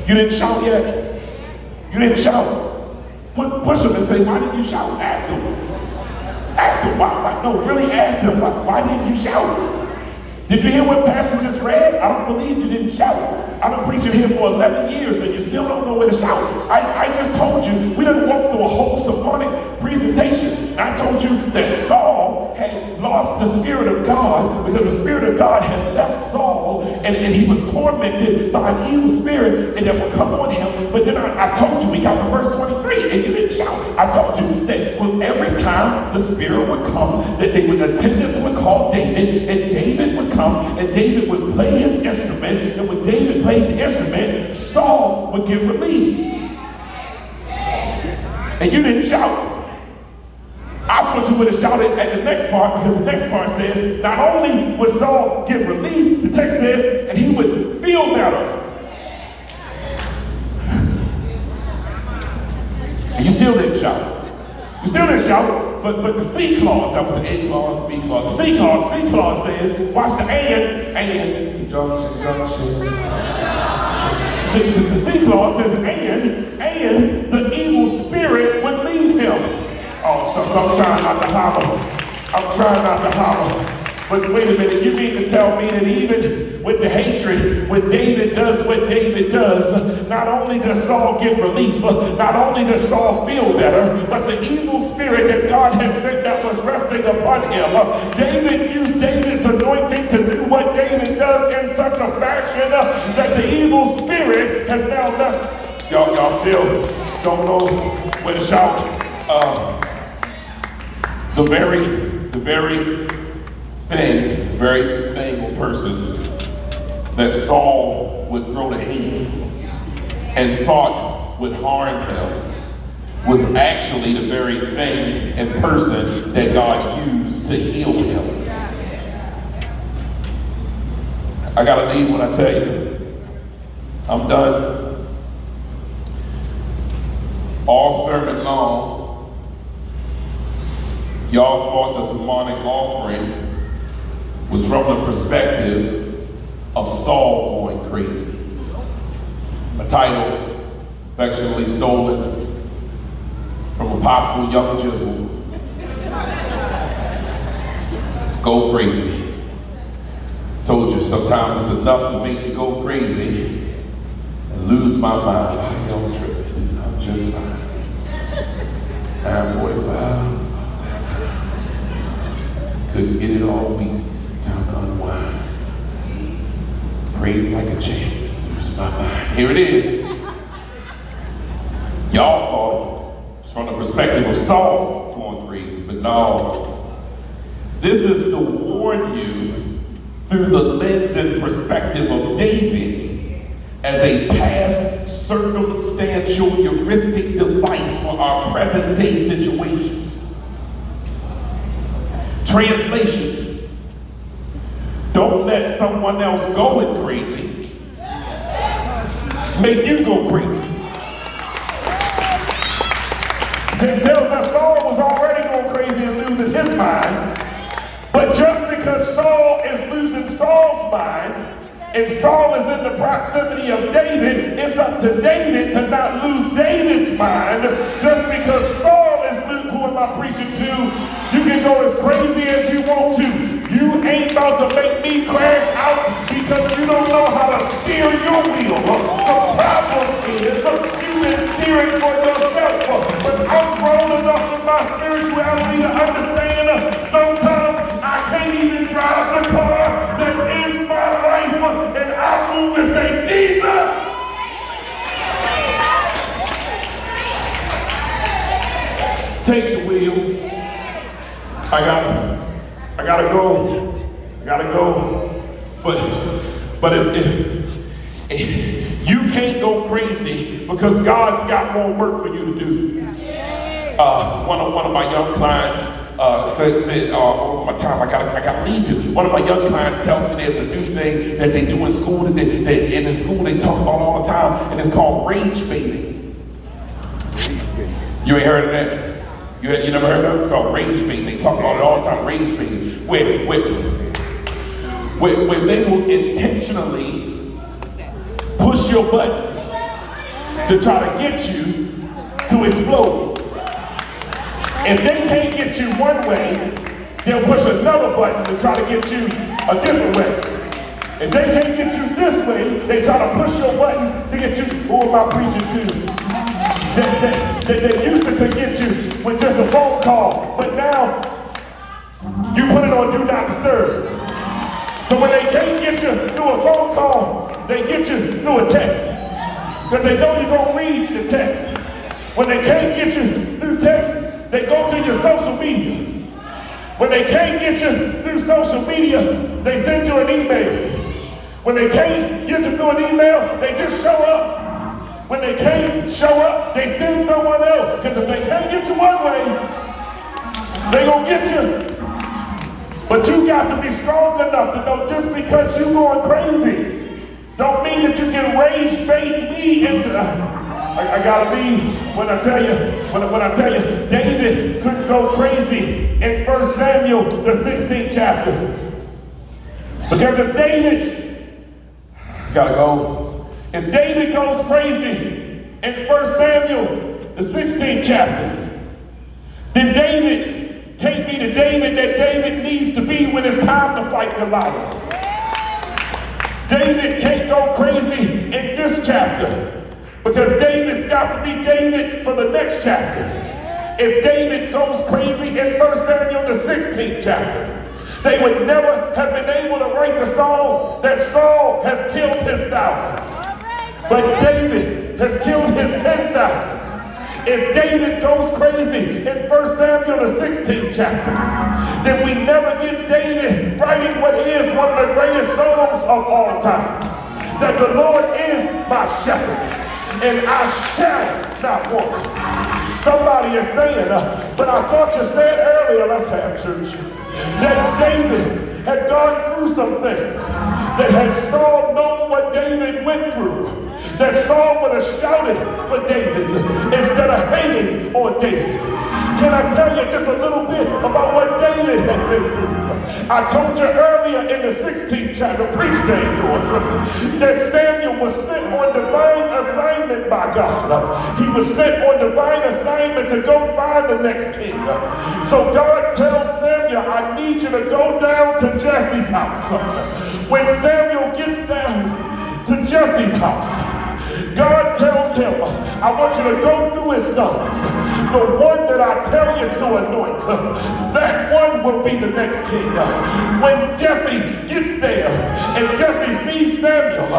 You didn't shout yet? You didn't shout? Push him and say, why didn't you shout? Ask him. Ask him why. No, really ask him, why didn't you shout? Did you hear what Pastor just read? I don't believe you didn't shout. I've been preaching here for 11 years and you still don't know where to shout. I just told you, we didn't walk through a whole sermonic presentation. I told you that Saul had lost the Spirit of God because the Spirit of God had left Saul and he was tormented by an evil spirit and that would come on him. But then I told you, we got to verse 23 and you didn't shout. I told you that every time the Spirit would come, that attendants would call David and David would come and David would play his instrument, and when David played the instrument, Saul would get relief. And you didn't shout. I thought you would have shouted at the next part, because the next part says, not only would Saul get relief, the text says, and he would feel better. And you still didn't shout. You still didn't shout. But the C clause, that was the A clause, B clause. The C clause says, watch the and, junction. The C clause says, and the evil spirit would leave him. Oh, so I'm trying not to holler. But wait a minute, you mean to tell me that even with the hatred, when David does what David does, not only does Saul get relief, not only does Saul feel better, but the evil spirit that God had sent that was resting upon him, David used David's anointing to do what David does in such a fashion that the evil spirit has now left. Y'all still don't know where to shout. The very thing or person that Saul would grow to hate and thought would harm him was actually the very thing and person that God used to heal him. I gotta leave when I tell you. I'm done. All sermon long, y'all thought the sermonic offering was from the perspective of Saul going crazy. A title affectionately stolen from Apostle Young Jizzle. Go crazy. Told you sometimes it's enough to make me go crazy and lose my mind. I don't trip. I'm just fine. 9:45. Couldn't get it all week. Time to unwind. Praise like a champion. Lose my mind. Here it is. Y'all thought it was from the perspective of Saul going crazy, but no. This is to warn you through the lens and perspective of David as a past circumstantial heuristic device for our present day situations. Translation. Don't let someone else going crazy make you go crazy. It tells us Saul was already going crazy and losing his mind. But just because Saul is losing Saul's mind and Saul is in the proximity of David, it's up to David to not lose David's mind. Just because Saul is losing, who am I preaching to? You can go as crazy as you want to. You ain't about to make me crash out because you don't know how to steer your wheel. The problem is you've been steering for yourself. But I'm grown enough in my spirituality to understand sometimes I can't even drive the car that is my life. And I move and say, Jesus! Take the wheel. I gotta go. But if you can't go crazy because God's got more work for you to do. One of my young clients said, over my time, I gotta leave you. One of my young clients tells me there's a new thing that they do in school, and in the school they talk about all the time, and it's called rage baiting. You ain't heard of that? You never heard of it? It's called rage baiting. They talk about it all the time, rage baiting. Where they will intentionally push your buttons to try to get you to explode. If they can't get you one way, they'll push another button to try to get you a different way. If they can't get you this way, they try to push your buttons to get you. Who am I preaching to? They used to could get you with just a phone call, but now you put it on Do Not Disturb. So when they can't get you through a phone call, they get you through a text. Because they know you're going to read the text. When they can't get you through text, they go to your social media. When they can't get you through social media, they send you an email. When they can't get you through an email, they just show up. When they can't show up, they send someone else. Because if they can't get you one way, they're going to get you. But you got to be strong enough to know just because you're going crazy, don't mean that you can rage bait me into. I gotta leave when I tell you, David couldn't go crazy in 1 Samuel, the 16th chapter. Because if David, gotta go. If David goes crazy in 1 Samuel, the 16th chapter, then David can't be the David that David needs to be when it's time to fight Goliath. David can't go crazy in this chapter because David's got to be David for the next chapter. If David goes crazy in 1 Samuel, the 16th chapter, they would never have been able to write the song that Saul has killed his thousands, but David has killed his 10,000s. If David goes crazy in 1 Samuel, the 16th chapter, then we never get David writing what is one of the greatest songs of all time. That the Lord is my shepherd, and I shall not want. Somebody is saying, but I thought you said earlier, let's have church, that David had gone through some things, that had Saul known what David went through, that Saul would have shouted for David instead of hating on David. Can I tell you just a little bit about what David had been through? I told you earlier in the 16th chapter, preach name to us, that Samuel was sent on divine assignment by God. He was sent on divine assignment to go find the next king. So God tells Samuel, I need you to go down to Jesse's house. When Samuel gets down to Jesse's house, God tells him, I want you to go through his sons. The one that I tell you to anoint, that one will be the next king. When Jesse gets there and Jesse sees Samuel,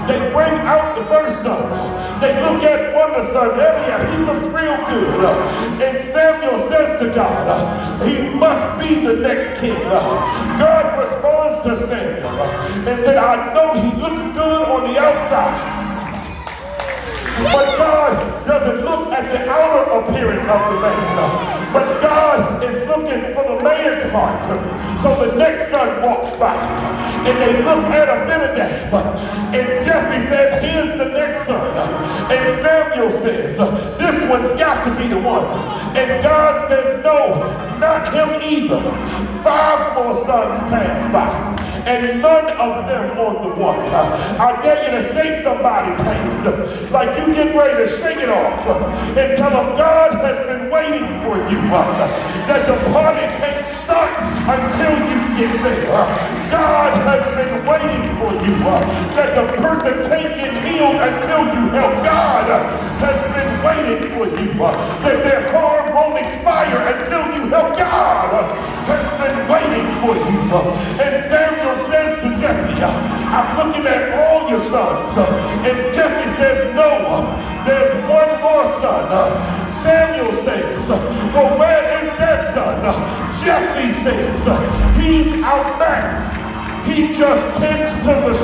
they bring out the first son. They look at one of the sons, Eliab, he looks real good. And Samuel says to God, he must be the next king. God responds to Samuel and said, I know he looks good on the outside, but God doesn't look at the outer appearance of the man. But God is looking for the man's heart. So the next son walks by, and they look at Abinadab, and Jesse says, here's the next son. And Samuel says, this one's got to be the one. And God says, no, not him either. 5 more sons pass by, and none of them on the one. I dare you to shake somebody's hand like you get ready to shake it off and tell them God has been waiting for you. That the party can't start until you get there. God has been waiting for you. That the person can't get healed until you help. God has been waiting for you. That their harm won't expire until you help. God has been waiting for you. And Samuel says to Jesse, I'm looking at all your sons. And Jesse says, no, there's one more son. Samuel says, well, where is that son? Jesse says, he's out back. He just tends to the